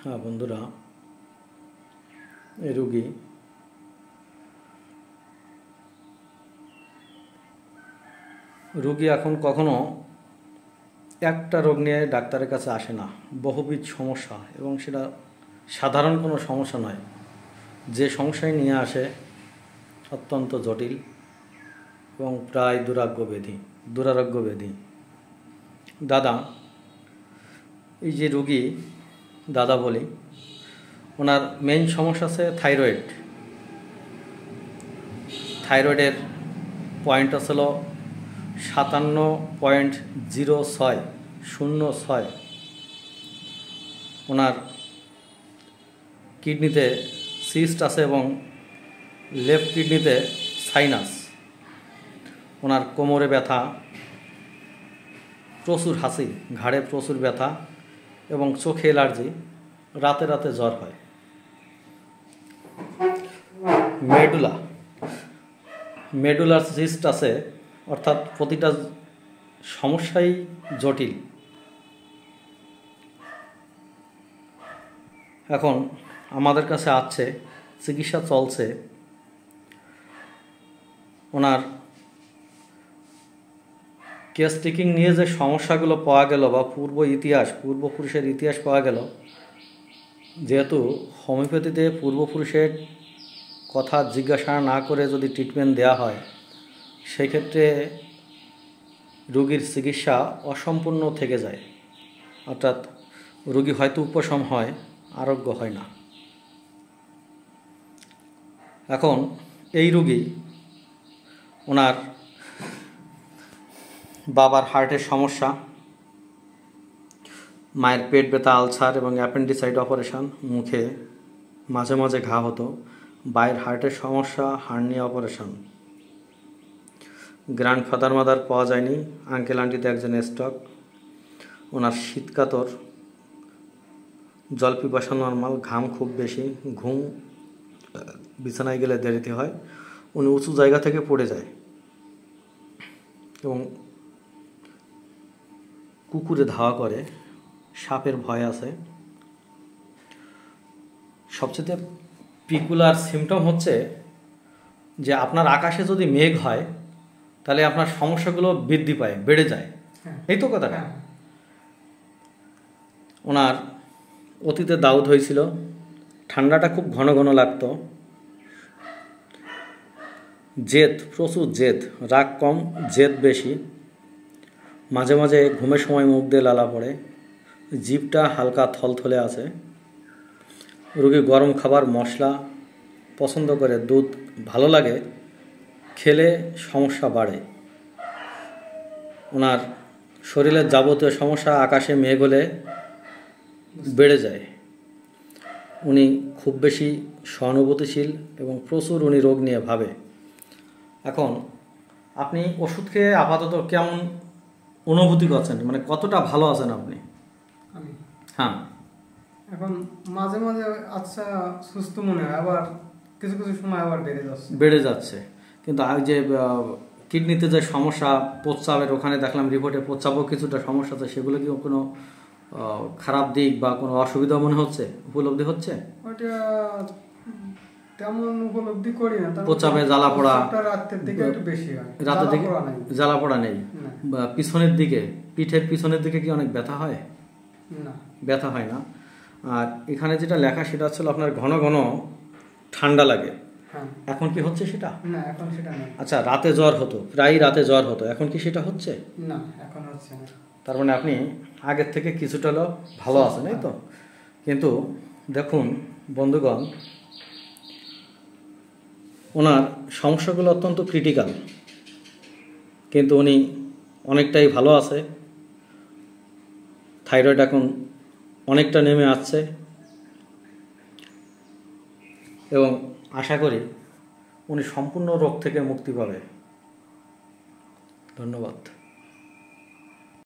হ্যাঁ বন্ধুরা, এই রুগী এখন কখনো একটা রোগ নিয়ে ডাক্তারের কাছে আসে না, বহুবিধ সমস্যা, এবং সেটা সাধারণ কোনো সমস্যা নয়। যে সমস্যায় নিয়ে আসে অত্যন্ত জটিল এবং প্রায় দুরারোগ্য ব্যাধি। দাদা, এই যে রুগী দাদা বলি, ওনার মেইন সমস্যা আছে থাইরয়েডের পয়েন্ট আসলো 57.06 ওনার কিডনিতে সিস্ট আছে এবং লেফট কিডনিতে সাইনাস। ওনার কোমরে ব্যথা, প্রচুর হাসি, ঘাড়ে প্রচুর ব্যথা এবং চোখে অ্যালার্জি, রাতে রাতে জ্বর হয়। মেডুলার সিস্ট আছে, অর্থাৎ প্রতিটা সমস্যাই জটিল। এখন আমাদের কাছে আছে, চিকিৎসা চলছে। ওনার কেস টেকিং নিয়ে যে সমস্যাগুলো পাওয়া গেল বা পূর্বপুরুষের ইতিহাস পাওয়া গেল, যেহেতু হোমিওপ্যাথিতে পূর্বপুরুষের কথা জিজ্ঞাসা না করে যদি ট্রিটমেন্ট দেওয়া হয়, সেক্ষেত্রে রোগীর চিকিৎসা অসম্পূর্ণ থেকে যায়, অর্থাৎ রোগী হয়তো উপশম হয়, আরোগ্য হয় না। এখন এই রোগী, ওনার বাবার হার্টের সমস্যা, মায়ের পেট ব্যথা, আলসার এবং অ্যাপেন্ডিসাইট অপারেশন, মুখে মাঝে মাঝে ঘা হতো, বাইরের হার্টের সমস্যা, হার্নিয়া অপারেশন, গ্র্যান্ডফাদার মাদার পাওয়া যায়নি, আঙ্কেল আন্টিতে একজন স্ট্রোক, ওনার শীতকাতর, জল পিপাসা নর্মাল, ঘাম খুব বেশি, ঘুম, বিছানায় গেলে দেরিতে হয়, উনি উঁচু জায়গা থেকে পড়ে যায় এবং কুকুরে ধাওয়া করে, সাপের ভয় আছে। সবচেয়ে পিকুলার সিমটম হচ্ছে যে আপনার আকাশে যদি মেঘ হয় তাহলে আপনার সমস্যাগুলো বৃদ্ধি পায়, বেড়ে যায়। এই তো কথাটা। ওনার অতীতে দাউদ হয়েছিল, ঠান্ডাটা খুব ঘন ঘন লাগতো, প্রচুর জেদ, রাগ কম, জেদ বেশি, মাঝে মাঝে ঘুমের সময় মুখ দিয়ে লালা পড়ে, জিভটা হালকা থলথলে আছে। রোগী গরম খাবার, মশলা পছন্দ করে, দুধ ভালো লাগে, খেলে সমস্যা বাড়ে। ওনার শরীরের যাবতীয় সমস্যা আকাশে মেঘ হলে বেড়ে যায়। উনি খুব বেশি সহানুভূতিশীল এবং প্রচুর উনি রোগ নিয়ে ভাবে। এখন আপনি ওষুধ খেয়ে আপাতত কেমন অনুভূতি করছেন, মানে কতটা ভালো আছেন আপনি? হ্যাঁ, এখন মাঝে মাঝে আচ্ছা সুস্থ মনে হয়, আবার কিছু কিছু সময় আবার বেড়ে যাচ্ছে। কিন্তু আর যে কিডনিতে যে সমস্যা, প্রস্রাবের ওখানে দেখলাম রিপোর্টে প্রস্রাবও কিছুটা সমস্যা আছে, সেগুলো কি কোনো খারাপ দিক বা কোনো অসুবিধা মনে হচ্ছে, উপলব্ধি হচ্ছে? ওটা তেমন উপলব্ধি করি না। প্রস্রাবে জ্বালা পোড়া রাতের দিকে একটু বেশি হয়, রাতের দিকে জ্বালা পোড়া নেই, বা পিছনের দিকে, পিঠের পিছনের দিকে কি অনেক ব্যথা হয়? না, ব্যথা হয় না। আর এখানে যেটা লেখা সেটা হচ্ছে আপনার ঘন ঘন ঠান্ডা লাগে। এখন কি হচ্ছে সেটা? না, এখন সেটা না। আচ্ছা, রাতে জ্বর হতো, প্রায় রাতে জ্বর হতো, এখন কি সেটা হচ্ছে? না, এখন হচ্ছে না। তার মানে আপনি আগের থেকে কিছুটা হলেও ভালো আছেন, এই তো। কিন্তু দেখুন বন্ধুগণ, ওনার সমস্যাগুলো অত্যন্ত ক্রিটিক্যাল, কিন্তু উনি অনেকটাই ভালো আছে। থাইরয়েড এখন অনেকটা নেমে আসছে এবং আশা করি উনি সম্পূর্ণ রোগ থেকে মুক্তি পাবে। ধন্যবাদ।